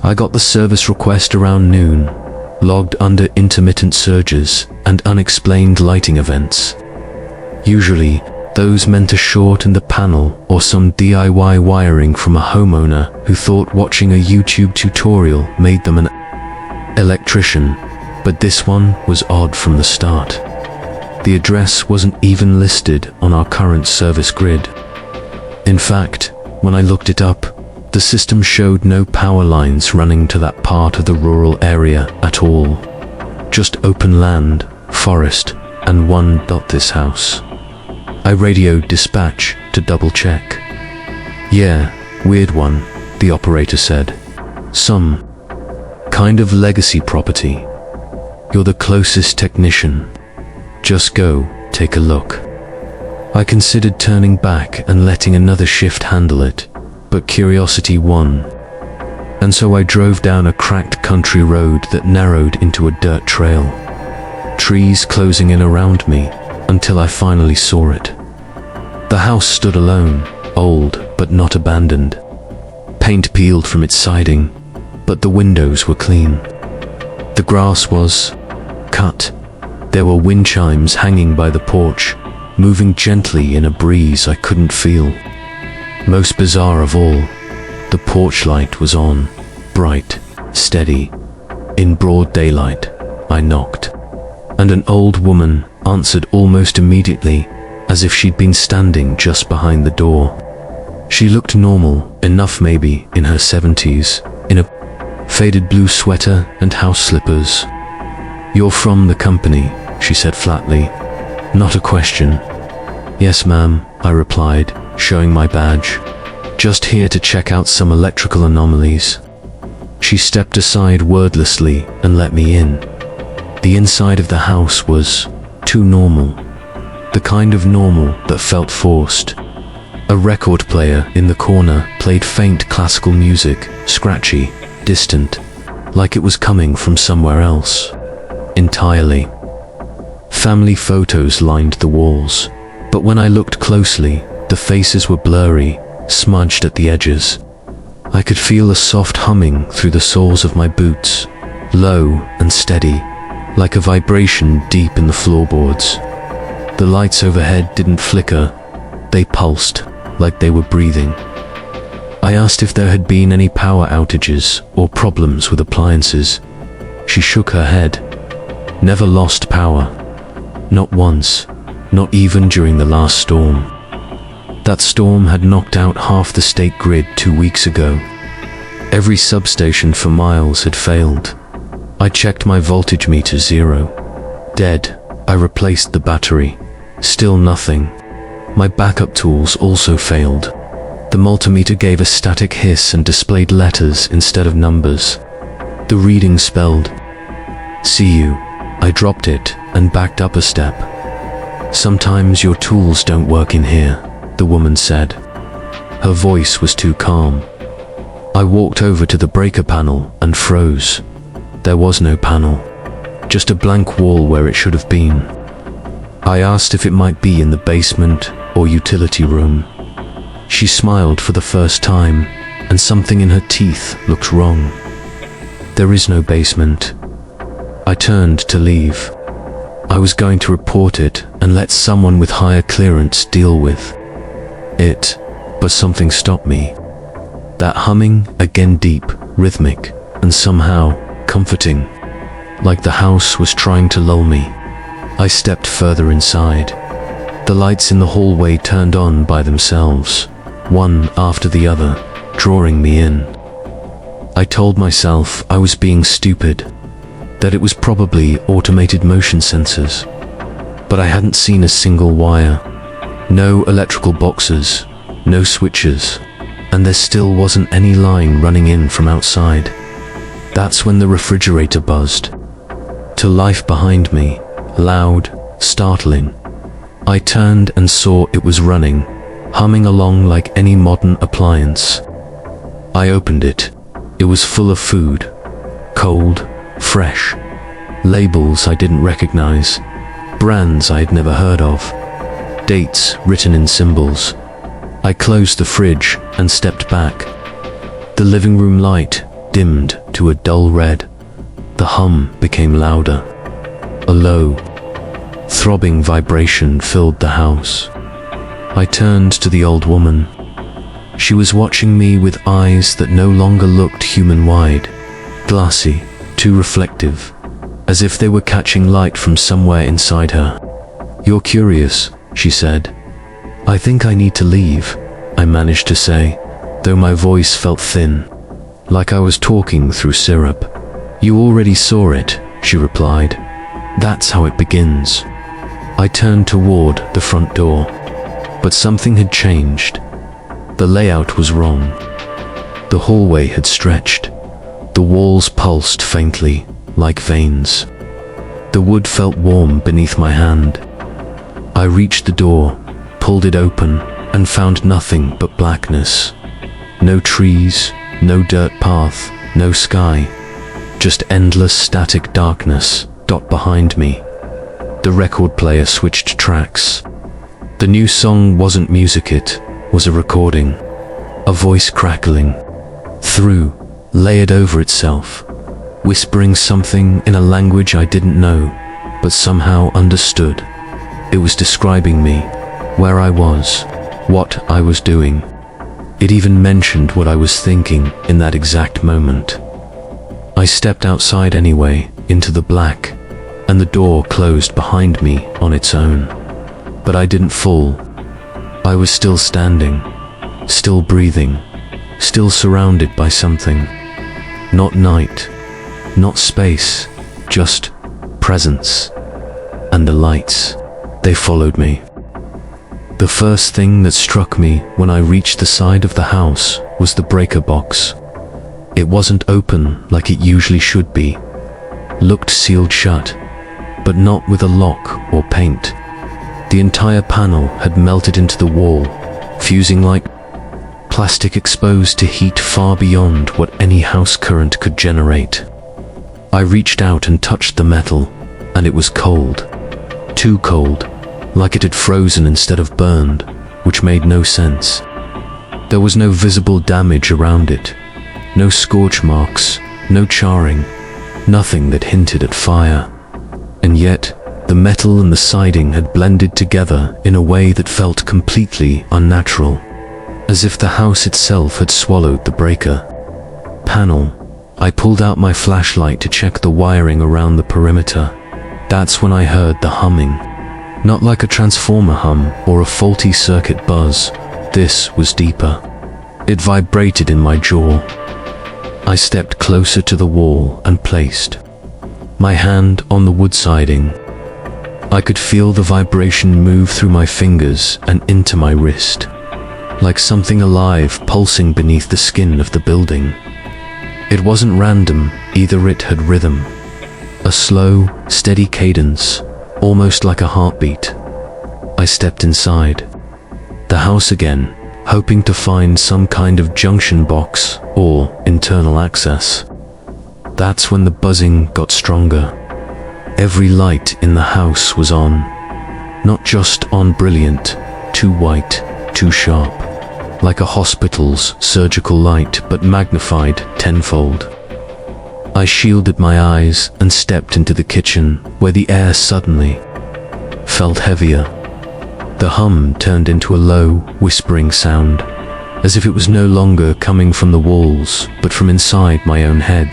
I got the service request around noon, logged under intermittent surges and unexplained lighting events. Usually, those meant a short in the panel or some DIY wiring from a homeowner who thought watching a YouTube tutorial made them an electrician, but this one was odd from the start. The address wasn't even listed on our current service grid. In fact, when I looked it up, the system showed no power lines running to that part of the rural area at all. Just open land, forest, and one this house. I radioed dispatch to double check. Yeah, weird one, the operator said. Some kind of legacy property. You're the closest technician. Just go, take a look. I considered turning back and letting another shift handle it, but curiosity won. And so I drove down a cracked country road that narrowed into a dirt trail. Trees closing in around me until I finally saw it. The house stood alone, old but not abandoned. Paint peeled from its siding, but the windows were clean. The grass was cut. There were wind chimes hanging by the porch, moving gently in a breeze I couldn't feel. Most bizarre of all, the porch light was on, bright, steady. In broad daylight, I knocked, and an old woman answered almost immediately, as if she'd been standing just behind the door. She looked normal enough, maybe in her 70s, in a faded blue sweater and house slippers. "You're from the company," she said flatly. Not a question. "Yes, ma'am," I replied, showing my badge. "Just here to check out some electrical anomalies." She stepped aside wordlessly and let me in. The inside of the house was too normal. The kind of normal that felt forced. A record player in the corner played faint classical music, scratchy, distant, like it was coming from somewhere else. Entirely. Family photos lined the walls, but when I looked closely, the faces were blurry, smudged at the edges. I could feel a soft humming through the soles of my boots, low and steady, like a vibration deep in the floorboards. The lights overhead didn't flicker, they pulsed, like they were breathing. I asked if there had been any power outages or problems with appliances. She shook her head. Never lost power. Not once, not even during the last storm. That storm had knocked out half the state grid 2 weeks ago. Every substation for miles had failed. I checked my voltage meter 0. Dead. I replaced the battery. Still nothing. My backup tools also failed. The multimeter gave a static hiss and displayed letters instead of numbers. The reading spelled, "See you." I dropped it and backed up a step. "Sometimes your tools don't work in here," the woman said. Her voice was too calm. I walked over to the breaker panel and froze. There was no panel, just a blank wall where it should have been. I asked if it might be in the basement or utility room. She smiled for the first time, and something in her teeth looked wrong. "There is no basement." I turned to leave. I was going to report it and let someone with higher clearance deal with it, but something stopped me. That humming, again deep, rhythmic, and somehow comforting, like the house was trying to lull me. I stepped further inside. The lights in the hallway turned on by themselves, one after the other, drawing me in. I told myself I was being stupid, that it was probably automated motion sensors. But I hadn't seen a single wire. No electrical boxes, no switches, and there still wasn't any line running in from outside. That's when the refrigerator buzzed to life behind me, loud, startling. I turned and saw it was running, humming along like any modern appliance. I opened it. It was full of food, cold, fresh. Labels I didn't recognize, brands I had never heard of, dates written in symbols. I closed the fridge and stepped back. The living room light, dimmed to a dull red. The hum became louder. A low, throbbing vibration filled the house. I turned to the old woman. She was watching me with eyes that no longer looked human-wide, glassy, too reflective, as if they were catching light from somewhere inside her. "You're curious," she said. "I think I need to leave," I managed to say, though my voice felt thin, like I was talking through syrup. "You already saw it," she replied. "That's how it begins." I turned toward the front door, but something had changed. The layout was wrong. The hallway had stretched. The walls pulsed faintly, like veins. The wood felt warm beneath my hand. I reached the door, pulled it open, and found nothing but blackness. No trees, no dirt path, no sky. Just endless static darkness dot behind me. The record player switched tracks. The new song wasn't music, it was a recording. A voice crackling, through, layered over itself, whispering something in a language I didn't know, but somehow understood. It was describing me, where I was, what I was doing. It even mentioned what I was thinking in that exact moment. I stepped outside anyway, into the black, and the door closed behind me on its own. But I didn't fall. I was still standing, still breathing, still surrounded by something. Not night, not space, just presence. And the lights, they followed me. The first thing that struck me when I reached the side of the house was the breaker box. It wasn't open like it usually should be. Looked sealed shut, but not with a lock or paint. The entire panel had melted into the wall, fusing like plastic exposed to heat far beyond what any house current could generate. I reached out and touched the metal, and it was cold. Too cold, like it had frozen instead of burned, which made no sense. There was no visible damage around it, no scorch marks, no charring, nothing that hinted at fire. And yet, the metal and the siding had blended together in a way that felt completely unnatural, as if the house itself had swallowed the breaker panel. I pulled out my flashlight to check the wiring around the perimeter. That's when I heard the humming. Not like a transformer hum or a faulty circuit buzz. This was deeper. It vibrated in my jaw. I stepped closer to the wall and placed my hand on the wood siding. I could feel the vibration move through my fingers and into my wrist, like something alive pulsing beneath the skin of the building. It wasn't random, either. It had rhythm. A slow, steady cadence, almost like a heartbeat. I stepped inside the house again, hoping to find some kind of junction box or internal access. That's when the buzzing got stronger. Every light in the house was on. Not just on brilliant, too white, too sharp. Like a hospital's surgical light, but magnified tenfold. I shielded my eyes and stepped into the kitchen, where the air suddenly felt heavier. The hum turned into a low, whispering sound, as if it was no longer coming from the walls, but from inside my own head.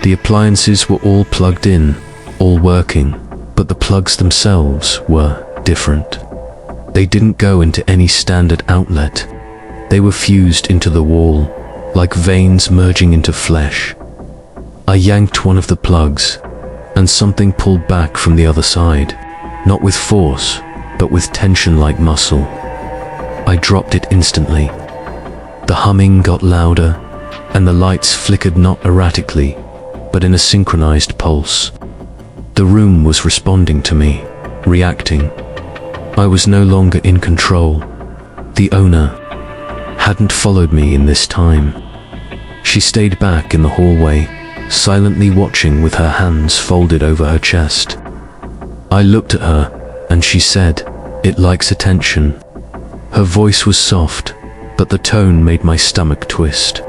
The appliances were all plugged in, all working, but the plugs themselves were different. They didn't go into any standard outlet. They were fused into the wall, like veins merging into flesh. I yanked one of the plugs, and something pulled back from the other side, not with force, but with tension like muscle. I dropped it instantly. The humming got louder, and the lights flickered not erratically, but in a synchronized pulse. The room was responding to me, reacting. I was no longer in control. The owner hadn't followed me in this time. She stayed back in the hallway, silently watching with her hands folded over her chest. I looked at her, and she said, "It likes attention." Her voice was soft, but the tone made my stomach twist.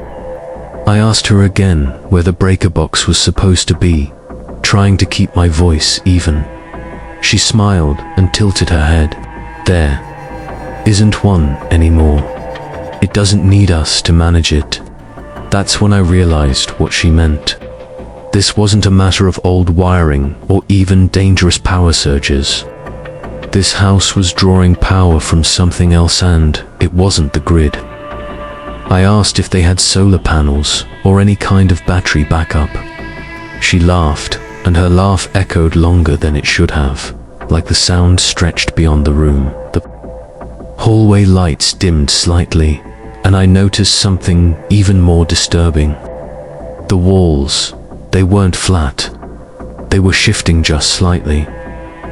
I asked her again where the breaker box was supposed to be, trying to keep my voice even. She smiled and tilted her head. There isn't one anymore. It doesn't need us to manage it. That's when I realized what she meant. This wasn't a matter of old wiring or even dangerous power surges. This house was drawing power from something else, and it wasn't the grid. I asked if they had solar panels or any kind of battery backup. She laughed, and her laugh echoed longer than it should have, like the sound stretched beyond the room. The hallway lights dimmed slightly, and I noticed something even more disturbing. The walls, they weren't flat. They were shifting just slightly,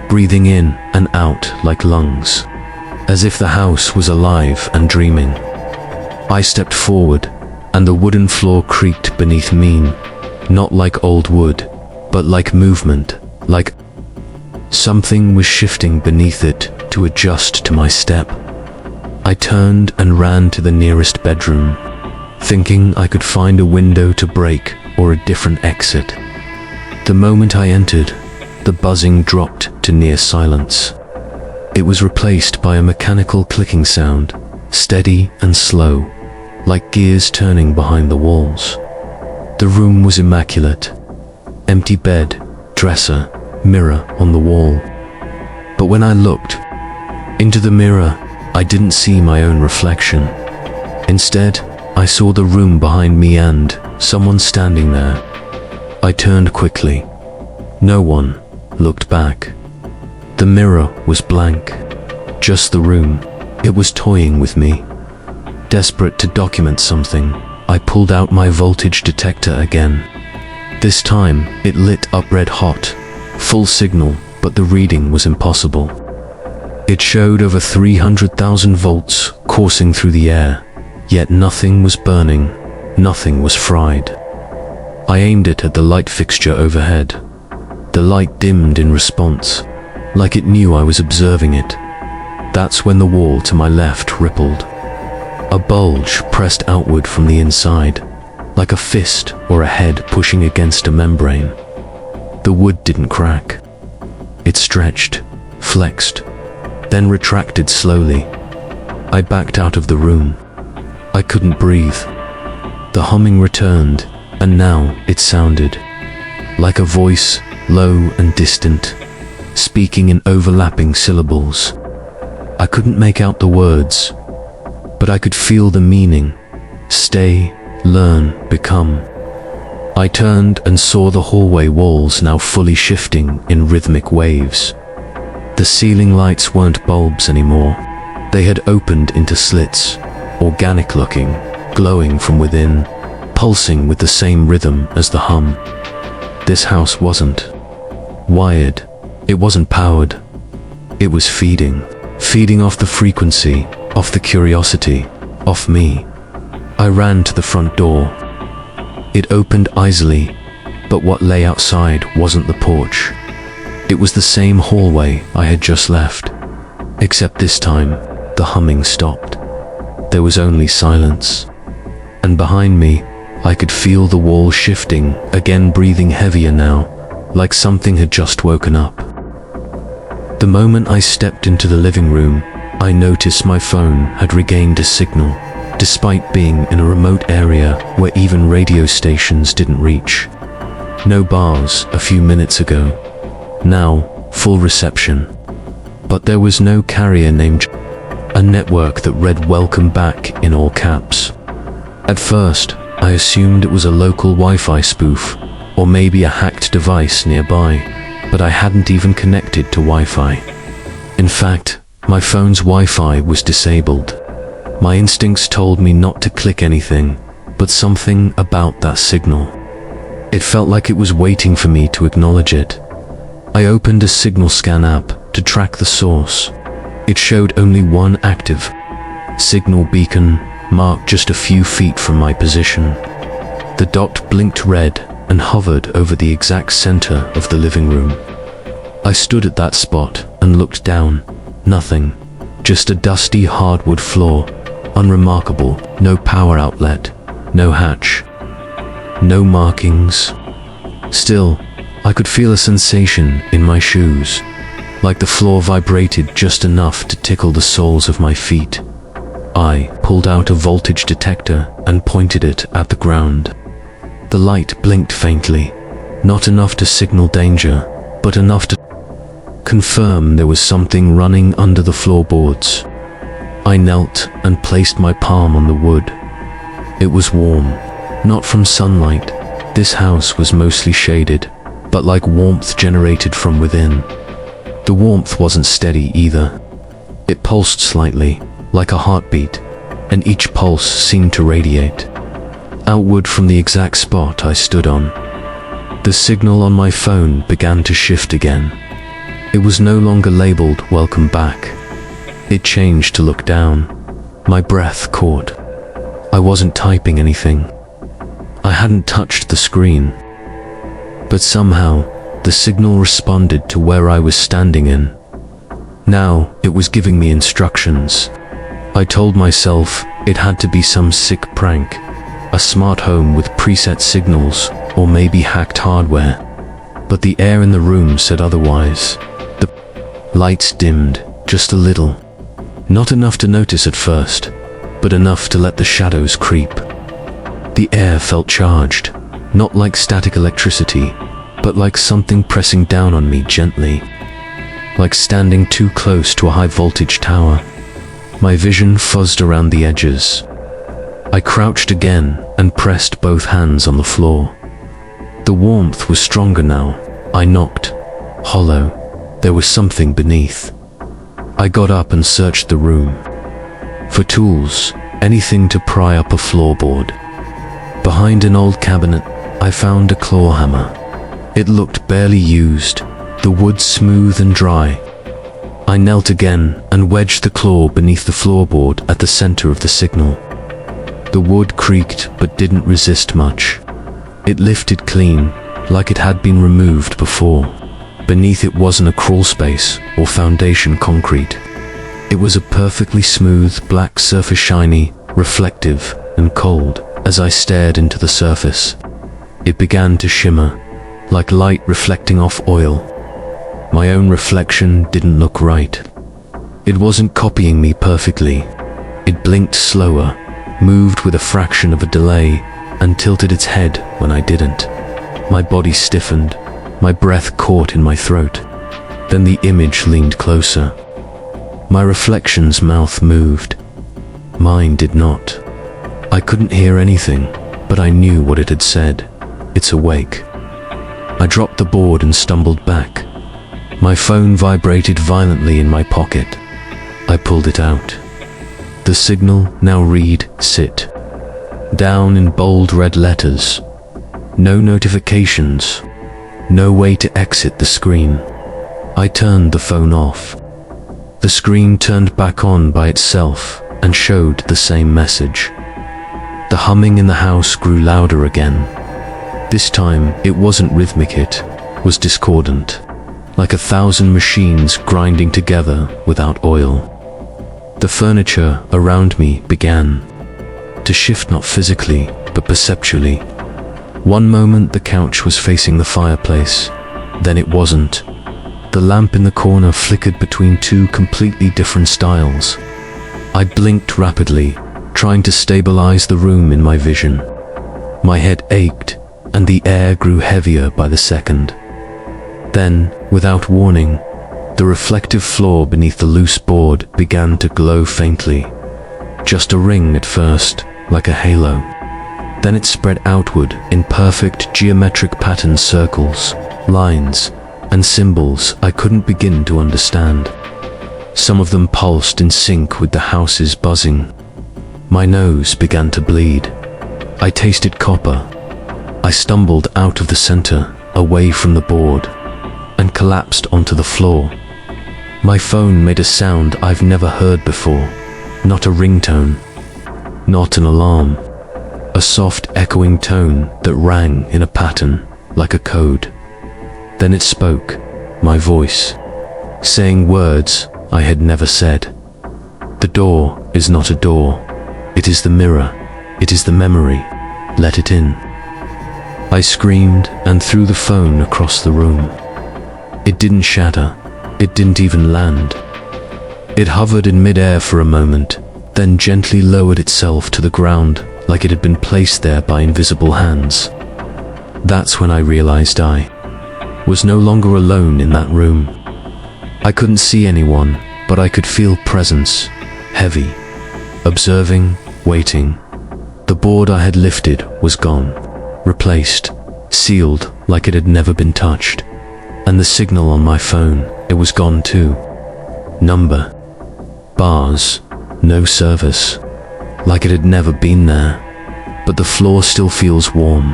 breathing in and out like lungs, as if the house was alive and dreaming. I stepped forward, and the wooden floor creaked beneath me, not like old wood, but like movement, like something was shifting beneath it to adjust to my step. I turned and ran to the nearest bedroom, thinking I could find a window to break or a different exit. The moment I entered, the buzzing dropped to near silence. It was replaced by a mechanical clicking sound, steady and slow, like gears turning behind the walls. The room was immaculate. Empty bed, dresser, mirror on the wall. But when I looked into the mirror, I didn't see my own reflection. Instead, I saw the room behind me and someone standing there. I turned quickly. No one looked back. The mirror was blank. Just the room. It was toying with me. Desperate to document something, I pulled out my voltage detector again. This time, it lit up red hot, full signal, but the reading was impossible. It showed over 300,000 volts coursing through the air, yet nothing was burning, nothing was fried. I aimed it at the light fixture overhead. The light dimmed in response, like it knew I was observing it. That's when the wall to my left rippled. A bulge pressed outward from the inside, like a fist or a head pushing against a membrane. The wood didn't crack. It stretched, flexed, then retracted slowly. I backed out of the room. I couldn't breathe. The humming returned, and now it sounded like a voice, low and distant, speaking in overlapping syllables. I couldn't make out the words, but I could feel the meaning. Stay, learn, become. I turned and saw the hallway walls now fully shifting in rhythmic waves. The ceiling lights weren't bulbs anymore. They had opened into slits, organic looking, glowing from within, pulsing with the same rhythm as the hum. This house wasn't wired. It wasn't powered. It was feeding off the frequency, off the curiosity, off me. I ran to the front door. It opened easily, but what lay outside wasn't the porch. It was the same hallway I had just left, except this time, the humming stopped. There was only silence. And behind me, I could feel the wall shifting, again breathing heavier now, like something had just woken up. The moment I stepped into the living room, I noticed my phone had regained a signal, despite being in a remote area where even radio stations didn't reach. No bars a few minutes ago. Now, full reception. But there was no carrier named a network that read "Welcome back" in all caps. At first, I assumed it was a local Wi-Fi spoof, or maybe a hacked device nearby, but I hadn't even connected to Wi-Fi. In fact, my phone's Wi-Fi was disabled. My instincts told me not to click anything, but something about that signal. It felt like it was waiting for me to acknowledge it. I opened a signal scan app to track the source. It showed only one active signal beacon, marked just a few feet from my position. The dot blinked red and hovered over the exact center of the living room. I stood at that spot and looked down. Nothing. Just a dusty hardwood floor. Unremarkable. No power outlet. No hatch. no markings. Still, I could feel a sensation in my shoes, like the floor vibrated just enough to tickle the soles of my feet. I pulled out a voltage detector and pointed it at the ground. The light blinked faintly, not enough to signal danger, but enough to confirm there was something running under the floorboards. I knelt and placed my palm on the wood. It was warm, not from sunlight. This house was mostly shaded, but like warmth generated from within. The warmth wasn't steady either. It pulsed slightly, like a heartbeat, and each pulse seemed to radiate outward from the exact spot I stood on. The signal on my phone began to shift again. It was no longer labeled "Welcome back." It changed to look down. My breath caught. I wasn't typing anything. I hadn't touched the screen. But somehow, the signal responded to where I was standing in. Now, it was giving me instructions. I told myself it had to be some sick prank, a smart home with preset signals, or maybe hacked hardware. But the air in the room said otherwise. The lights dimmed, just a little. Not enough to notice at first, but enough to let the shadows creep. The air felt charged, not like static electricity, but like something pressing down on me gently. Like standing too close to a high-voltage tower. My vision fuzzed around the edges. I crouched again and pressed both hands on the floor. The warmth was stronger now. I knocked. Hollow. There was something beneath. I got up and searched the room. For tools, anything to pry up a floorboard. Behind an old cabinet, I found a claw hammer. It looked barely used, the wood smooth and dry. I knelt again and wedged the claw beneath the floorboard at the center of the signal. The wood creaked but didn't resist much. It lifted clean, like it had been removed before. Beneath it wasn't a crawl space or foundation concrete. It was a perfectly smooth black surface, shiny, reflective, and cold. As I stared into the surface, it began to shimmer, like light reflecting off oil. My own reflection didn't look right. It wasn't copying me perfectly. It blinked slower, moved with a fraction of a delay, and tilted its head when I didn't. My body stiffened, my breath caught in my throat. Then the image leaned closer. My reflection's mouth moved. Mine did not. I couldn't hear anything, but I knew what it had said. It's awake. I dropped the board and stumbled back. My phone vibrated violently in my pocket. I pulled it out. The signal now read, "Sit." Down in bold red letters. No notifications. No way to exit the screen. I turned the phone off. The screen turned back on by itself and showed the same message. The humming in the house grew louder again. This time, it wasn't rhythmic, it was discordant, like 1,000 machines grinding together without oil. The furniture around me began to shift, not physically, but perceptually. One moment the couch was facing the fireplace, then it wasn't. The lamp in the corner flickered between two completely different styles. I blinked rapidly, trying to stabilize the room in my vision. My head ached, and the air grew heavier by the second. Then, without warning, the reflective floor beneath the loose board began to glow faintly. Just a ring at first, like a halo. Then it spread outward in perfect geometric pattern, circles, lines, and symbols I couldn't begin to understand. Some of them pulsed in sync with the house's buzzing. My nose began to bleed. I tasted copper. I stumbled out of the center, away from the board, and collapsed onto the floor. My phone made a sound I've never heard before. Not a ringtone. Not an alarm. A soft, echoing tone that rang in a pattern, like a code. Then it spoke, my voice, saying words I had never said. The door is not a door. It is the mirror. It is the memory. Let it in. I screamed and threw the phone across the room. It didn't shatter. It didn't even land. It hovered in mid-air for a moment, then gently lowered itself to the ground like it had been placed there by invisible hands. That's when I realized I was no longer alone in that room. I couldn't see anyone, but I could feel presence, heavy, observing, waiting. The board I had lifted was gone, replaced, sealed like it had never been touched. And the signal on my phone, it was gone too. Number, bars, no service, like it had never been there. But the floor still feels warm,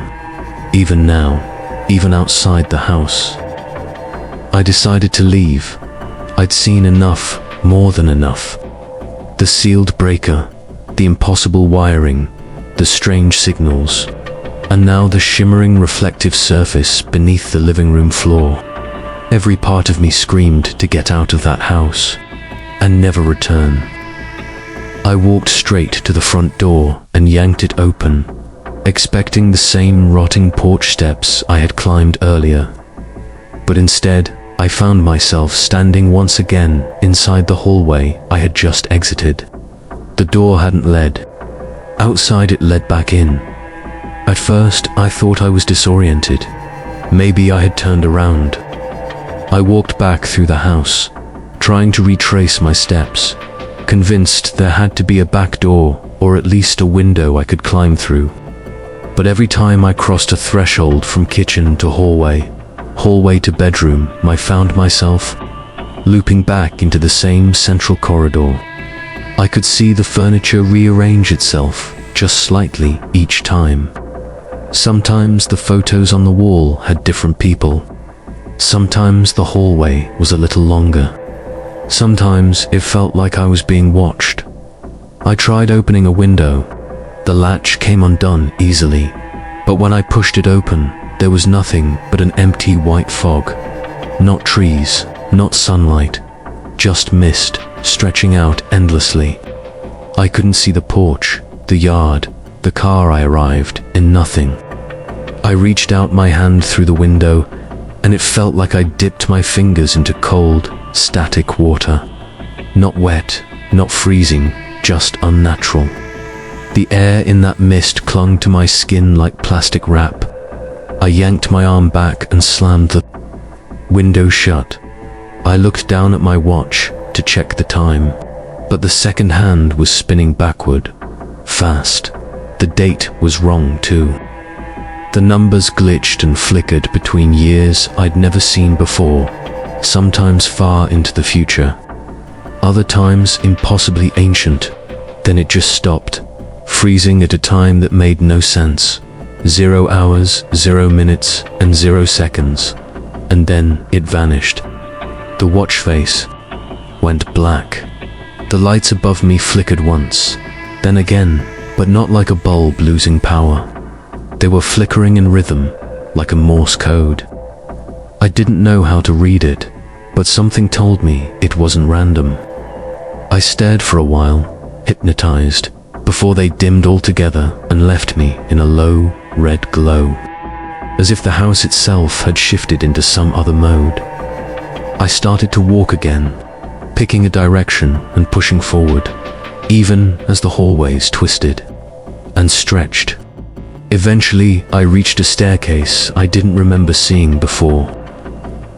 even now, even outside the house. I decided to leave. I'd seen enough, more than enough. The sealed breaker, the impossible wiring, the strange signals, and now the shimmering reflective surface beneath the living room floor. Every part of me screamed to get out of that house and never return. I walked straight to the front door and yanked it open, expecting the same rotting porch steps I had climbed earlier. But instead, I found myself standing once again inside the hallway I had just exited. The door hadn't led. Outside it led back in. At first, I thought I was disoriented. Maybe I had turned around. I walked back through the house, trying to retrace my steps, convinced there had to be a back door or at least a window I could climb through. But every time I crossed a threshold from kitchen to hallway to bedroom, I found myself looping back into the same central corridor. I could see the furniture rearrange itself just slightly each time. Sometimes the photos on the wall had different people. Sometimes the hallway was a little longer. Sometimes it felt like I was being watched. I tried opening a window. The latch came undone easily, but when I pushed it open, there was nothing but an empty white fog. Not trees, not sunlight, just mist stretching out endlessly. I couldn't see the porch, the yard, the car I arrived in, nothing. I reached out my hand through the window, and it felt like I dipped my fingers into cold, static water. Not wet, not freezing, just unnatural. The air in that mist clung to my skin like plastic wrap. I yanked my arm back and slammed the window shut. I looked down at my watch to check the time, but the second hand was spinning backward, fast. The date was wrong too. The numbers glitched and flickered between years I'd never seen before, sometimes far into the future, other times impossibly ancient. Then it just stopped, freezing at a time that made no sense. 0 hours, 0 minutes, and 0 seconds. And then it vanished. The watch face went black. The lights above me flickered once, then again, but not like a bulb losing power. They were flickering in rhythm, like a Morse code. I didn't know how to read it, but something told me it wasn't random. I stared for a while, hypnotized, before they dimmed altogether and left me in a low, red glow, as if the house itself had shifted into some other mode. I started to walk again, picking a direction and pushing forward, even as the hallways twisted and stretched. Eventually, I reached a staircase I didn't remember seeing before.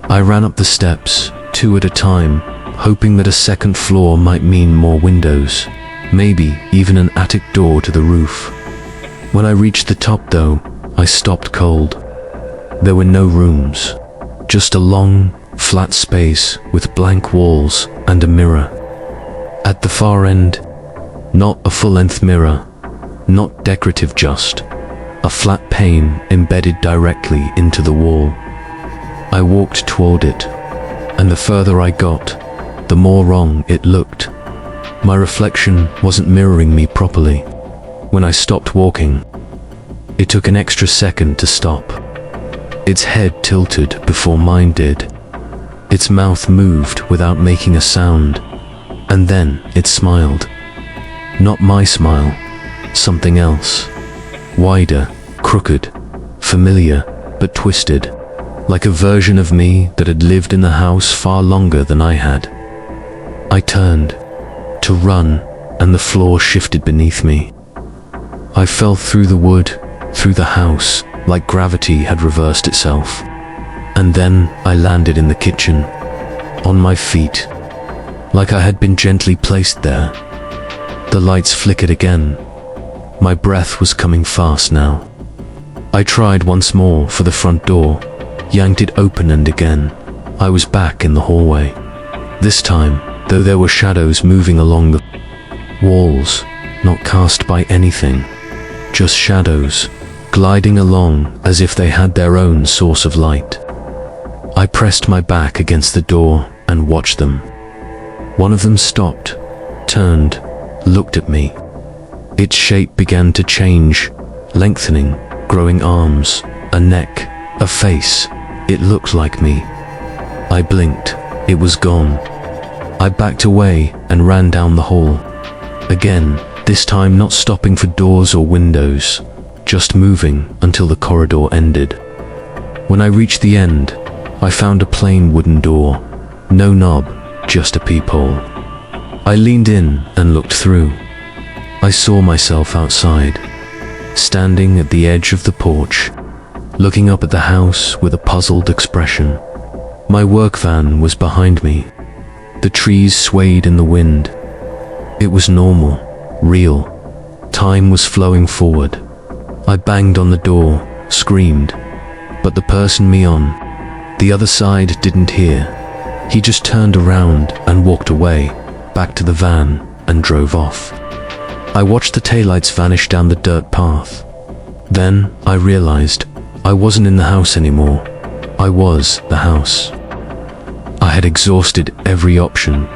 I ran up the steps, 2 at a time, hoping that a second floor might mean more windows, maybe even an attic door to the roof. When I reached the top though, I stopped cold. There were no rooms, just a long, flat space with blank walls and a mirror. At the far end, not a full-length mirror, not decorative, just a flat pane embedded directly into the wall. I walked toward it, and the further I got, the more wrong it looked. My reflection wasn't mirroring me properly. When I stopped walking, it took an extra second to stop. Its head tilted before mine did. Its mouth moved without making a sound, and then it smiled. Not my smile, something else. Wider, crooked, familiar but twisted, like a version of me that had lived in the house far longer than I had. I turned to run, and the floor shifted beneath me. I fell through the wood, through the house, like gravity had reversed itself. And then I landed in the kitchen, on my feet, like I had been gently placed there. The lights flickered again. My breath was coming fast now. I tried once more for the front door, yanked it open, and again I was back in the hallway. This time, though, there were shadows moving along the walls, not cast by anything, just shadows, gliding along as if they had their own source of light. I pressed my back against the door and watched them. One of them stopped, turned, looked at me. Its shape began to change, lengthening, growing arms, a neck, a face. It looked like me. I blinked. It was gone. I backed away and ran down the hall. Again, this time not stopping for doors or windows, just moving until the corridor ended. When I reached the end, I found a plain wooden door. No knob, just a peephole. I leaned in and looked through. I saw myself outside, standing at the edge of the porch, looking up at the house with a puzzled expression. My work van was behind me. The trees swayed in the wind. It was normal, real. Time was flowing forward. I banged on the door, screamed, but the person me on the other side didn't hear. He just turned around and walked away, back to the van, and drove off. I watched the taillights vanish down the dirt path. Then I realized I wasn't in the house anymore. I was the house. I had exhausted every option,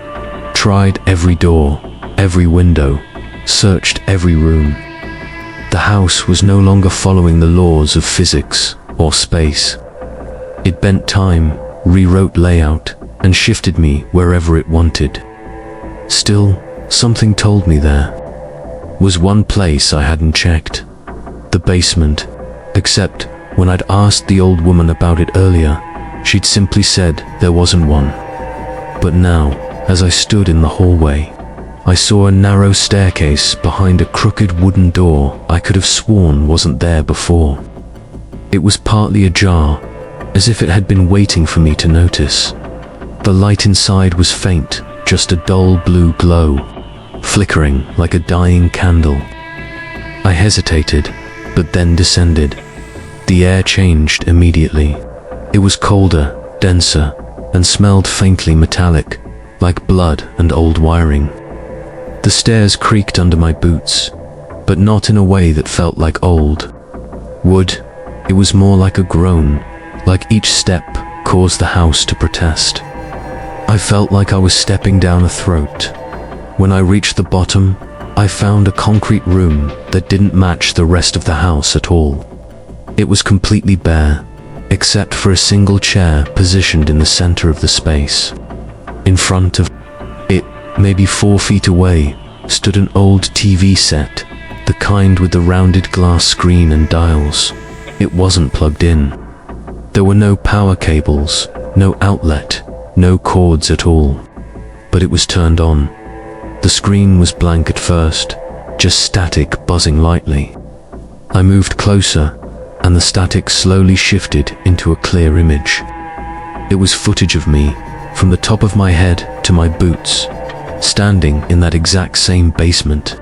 tried every door, every window, searched every room. The house was no longer following the laws of physics or space. It bent time, rewrote layout, and shifted me wherever it wanted. Still, something told me there was one place I hadn't checked. The basement. Except when I'd asked the old woman about it earlier, she'd simply said there wasn't one. But now, as I stood in the hallway, I saw a narrow staircase behind a crooked wooden door I could have sworn wasn't there before. It was partly ajar, as if it had been waiting for me to notice. The light inside was faint, just a dull blue glow, flickering like a dying candle. I hesitated, but then descended. The air changed immediately. It was colder, denser, and smelled faintly metallic, like blood and old wiring. The stairs creaked under my boots, but not in a way that felt like old wood. It was more like a groan, like each step caused the house to protest. I felt like I was stepping down a throat. When I reached the bottom, I found a concrete room that didn't match the rest of the house at all. It was completely bare, except for a single chair positioned in the center of the space. In front of it, maybe 4 feet away, stood an old TV set, the kind with the rounded glass screen and dials. It wasn't plugged in. There were no power cables, no outlet, no cords at all. But it was turned on. The screen was blank at first, just static buzzing lightly. I moved closer, and the static slowly shifted into a clear image. It was footage of me, from the top of my head to my boots, standing in that exact same basement.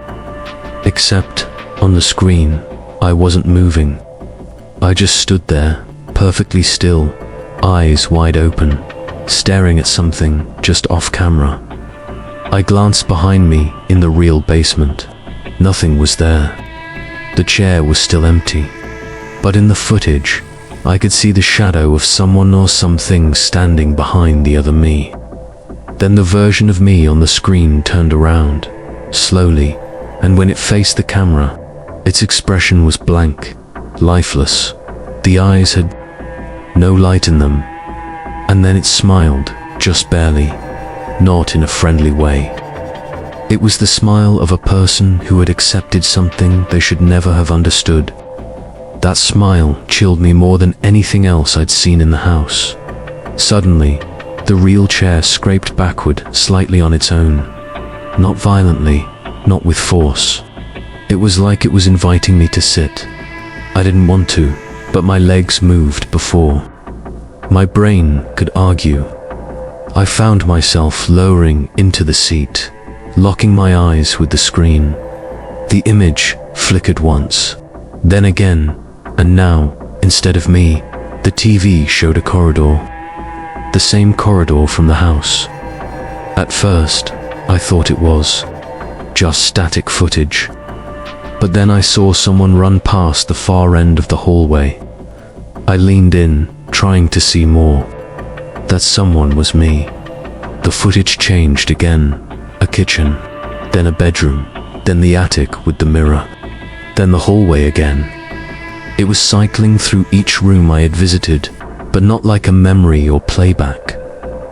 Except, on the screen, I wasn't moving. I just stood there, perfectly still, eyes wide open, staring at something just off camera. I glanced behind me in the real basement. Nothing was there. The chair was still empty. But in the footage, I could see the shadow of someone or something standing behind the other me. Then the version of me on the screen turned around, slowly, and when it faced the camera, its expression was blank, lifeless. The eyes had no light in them. And then it smiled, just barely, not in a friendly way. It was the smile of a person who had accepted something they should never have understood. That smile chilled me more than anything else I'd seen in the house. Suddenly, the real chair scraped backward slightly on its own. Not violently, not with force. It was like it was inviting me to sit. I didn't want to, but my legs moved before my brain could argue. I found myself lowering into the seat, locking my eyes with the screen. The image flickered once, then again, and now, instead of me, the TV showed a corridor. The same corridor from the house. At first, I thought it was just static footage. But then I saw someone run past the far end of the hallway. I leaned in, trying to see more. That someone was me. The footage changed again. A kitchen, then a bedroom, then the attic with the mirror, then the hallway again. It was cycling through each room I had visited, but not like a memory or playback.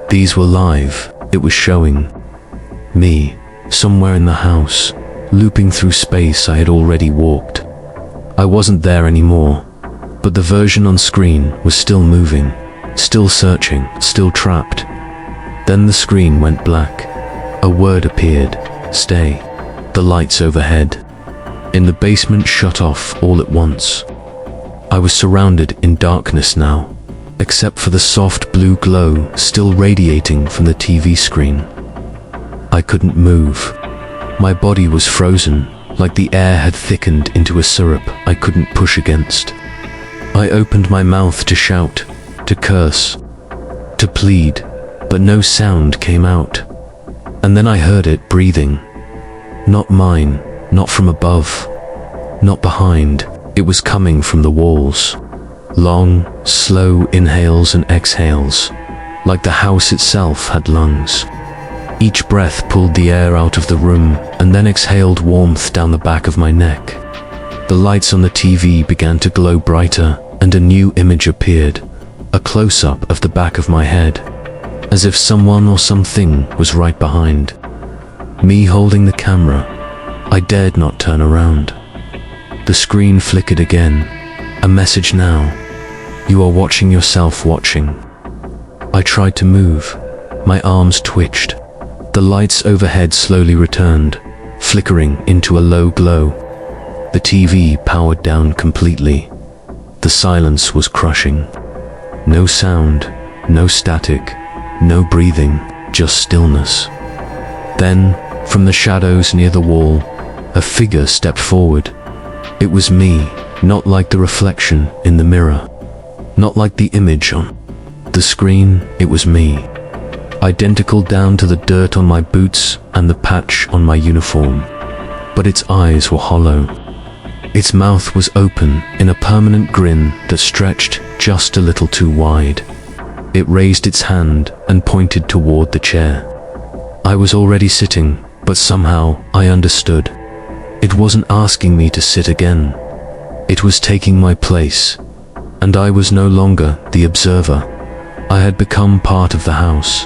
These were live. It was showing me, somewhere in the house, looping through space I had already walked. I wasn't there anymore, but the version on screen was still moving, still searching, still trapped. Then the screen went black. A word appeared, stay. The lights overhead in the basement shut off all at once. I was surrounded in darkness now, except for the soft blue glow still radiating from the TV screen. I couldn't move. My body was frozen, like the air had thickened into a syrup I couldn't push against. I opened my mouth to shout, to curse, to plead, but no sound came out. And then I heard it breathing. Not mine, not from above, not behind. It was coming from the walls. Long, slow inhales and exhales, like the house itself had lungs. Each breath pulled the air out of the room and then exhaled warmth down the back of my neck. The lights on the TV began to glow brighter and a new image appeared, a close-up of the back of my head, as if someone or something was right behind me holding the camera. I dared not turn around. The screen flickered again. A message now. You are watching yourself watching. I tried to move. My arms twitched. The lights overhead slowly returned, flickering into a low glow. The TV powered down completely. The silence was crushing. No sound, no static, no breathing, just stillness. Then, from the shadows near the wall, a figure stepped forward. It was me, not like the reflection in the mirror, not like the image on the screen. It was me, identical down to the dirt on my boots and the patch on my uniform. But its eyes were hollow. Its mouth was open in a permanent grin that stretched just a little too wide. It raised its hand and pointed toward the chair. I was already sitting, but somehow I understood. It wasn't asking me to sit again. It was taking my place, and I was no longer the observer. I had become part of the house.